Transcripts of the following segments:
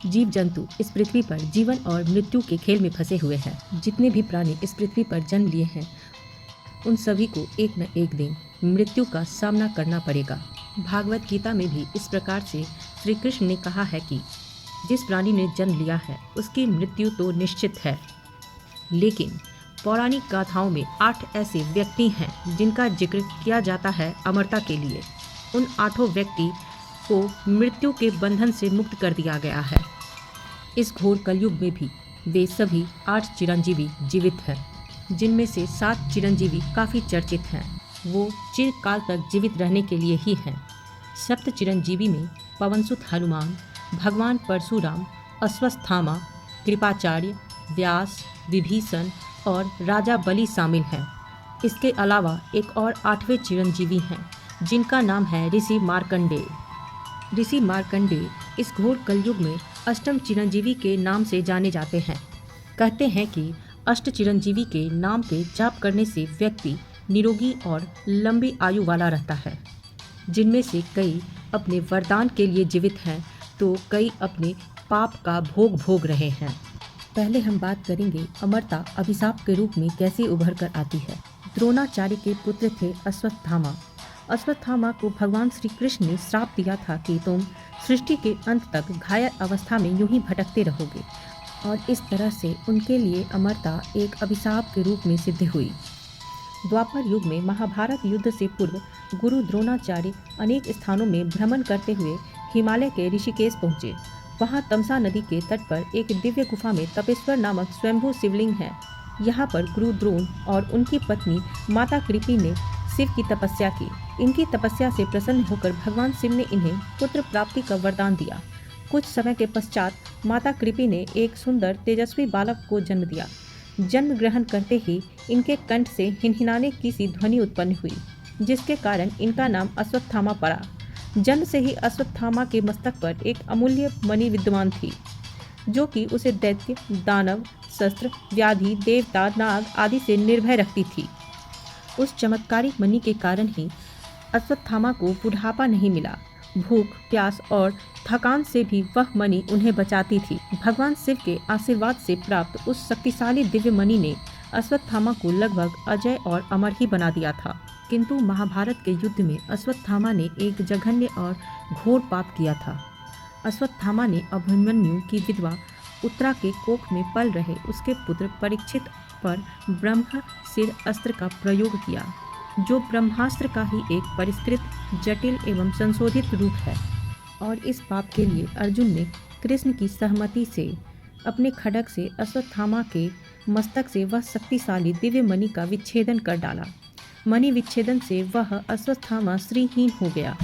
जीव जंतु इस पृथ्वी पर जीवन और मृत्यु के खेल में फंसे हुए हैं। जितने भी प्राणी इस पृथ्वी पर जन्म लिए हैं उन सभी को एक न एक दिन मृत्यु का सामना करना पड़ेगा। भागवत गीता में भी इस प्रकार से श्री कृष्ण ने कहा है कि जिस प्राणी ने जन्म लिया है उसकी मृत्यु तो निश्चित है, लेकिन पौराणिक गाथाओं में 8 ऐसे व्यक्ति हैं जिनका जिक्र किया जाता है अमरता के लिए। उन 8 व्यक्ति को मृत्यु के बंधन से मुक्त कर दिया गया है। इस घोर कलयुग में भी वे सभी 8 चिरंजीवी जीवित हैं, जिनमें से 7 चिरंजीवी काफ़ी चर्चित हैं। वो चिरकाल तक जीवित रहने के लिए ही हैं। सप्त चिरंजीवी में पवनसुत हनुमान, भगवान परशुराम, अश्वत्थामा, कृपाचार्य, व्यास, विभीषण और राजा बलि शामिल हैं। इसके अलावा एक और 8वें चिरंजीवी हैं जिनका नाम है ऋषि मार्कंडेय। ऋषि मार्कंडेय इस घोर कलयुग में अष्टम चिरंजीवी के नाम से जाने जाते हैं। कहते हैं कि अष्ट चिरंजीवी के नाम के जाप करने से व्यक्ति निरोगी और लंबी आयु वाला रहता है। जिनमें से कई अपने वरदान के लिए जीवित हैं तो कई अपने पाप का भोग भोग रहे हैं। पहले हम बात करेंगे अमरता अभिशाप के रूप में कैसे उभर कर आती है। द्रोणाचार्य के पुत्र थे अश्वत्थामा। अश्वत्थामा को भगवान श्री कृष्ण ने श्राप दिया था कि तुम सृष्टि के अंत तक घायल अवस्था में यूं ही भटकते रहोगे, और इस तरह से उनके लिए अमरता एक अभिशाप के रूप में सिद्ध हुई। द्वापर युग में महाभारत युद्ध से पूर्व गुरु द्रोणाचार्य अनेक स्थानों में भ्रमण करते हुए हिमालय के ऋषिकेश पहुँचे। वहाँ तमसा नदी के तट पर एक दिव्य गुफा में तपेश्वर नामक स्वयंभू शिवलिंग है। यहाँ पर गुरु द्रोण और उनकी पत्नी माता कृपि ने शिव की तपस्या की। इनकी तपस्या से प्रसन्न होकर भगवान शिव ने इन्हें पुत्र प्राप्ति का वरदान दिया। कुछ समय के पश्चात माता कृपि ने एक सुंदर तेजस्वी बालक को जन्म दिया। जन्म ग्रहण करते ही इनके कंठ से हिनहिनाने की सी ध्वनि उत्पन्न हुई, जिसके कारण इनका नाम अश्वत्थामा पड़ा। जन्म से ही अश्वत्थामा के मस्तक पर एक अमूल्य मणि विद्यमान थी, जो कि उसे दैत्य, दानव, शस्त्र, व्याधि, देवता, नाग आदि से निर्भय रखती थी। उस चमत्कारिक मणि के कारण ही अश्वत्थामा को बुढ़ापा नहीं मिला। भूख, प्यास और थकान से भी वह मणि उन्हें बचाती थी। भगवान शिव के आशीर्वाद से प्राप्त उस शक्तिशाली दिव्य मणि ने अश्वत्थामा को लगभग अजय और अमर ही बना दिया था। किंतु महाभारत के युद्ध में अश्वत्थामा ने एक जघन्य और घोर पाप किया था। अश्वत्थामा ने अभिमन्यु की विधवा उत्तरा के कोख में पल रहे उसके पुत्र परीक्षित पर ब्रह्मशिर अस्त्र का प्रयोग किया, जो ब्रह्मास्त्र का ही एक परिष्कृत, जटिल एवं संशोधित रूप है। और इस पाप के लिए अर्जुन ने कृष्ण की सहमति से अपने खड्ग से अश्वत्थामा के मस्तक से वह शक्तिशाली दिव्य मणि का विच्छेदन कर डाला। मणि विच्छेदन से वह अश्वत्थामा श्रीहीन हो गया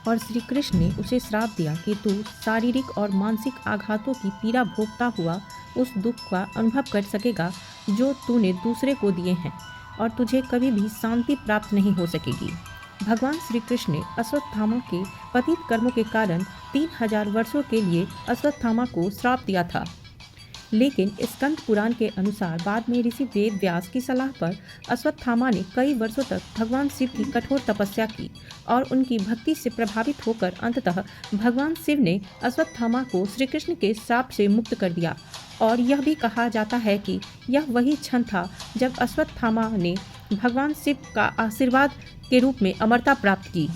और श्री कृष्ण ने उसे श्राप दिया कि तू शारीरिक और मानसिक आघातों की पीड़ा भोगता हुआ उस दुख का अनुभव कर सकेगा जो तूने दूसरे को दिए हैं, और तुझे कभी भी शांति प्राप्त नहीं हो सकेगी। भगवान श्री कृष्ण ने अश्वत्थामा के पतित कर्मों के कारण 3000 वर्षों के लिए अश्वत्थामा को श्राप दिया था। लेकिन स्कंद पुराण के अनुसार बाद में ऋषि वेद व्यास की सलाह पर अश्वत्थामा ने कई वर्षों तक भगवान शिव की कठोर तपस्या की और उनकी भक्ति से प्रभावित होकर अंततः भगवान शिव ने अश्वत्थामा को श्री कृष्ण के श्राप से मुक्त कर दिया। और यह भी कहा जाता है कि यह वही क्षण था जब अश्वत्थामा ने भगवान शिव का आशीर्वाद के रूप में अमरता प्राप्त की।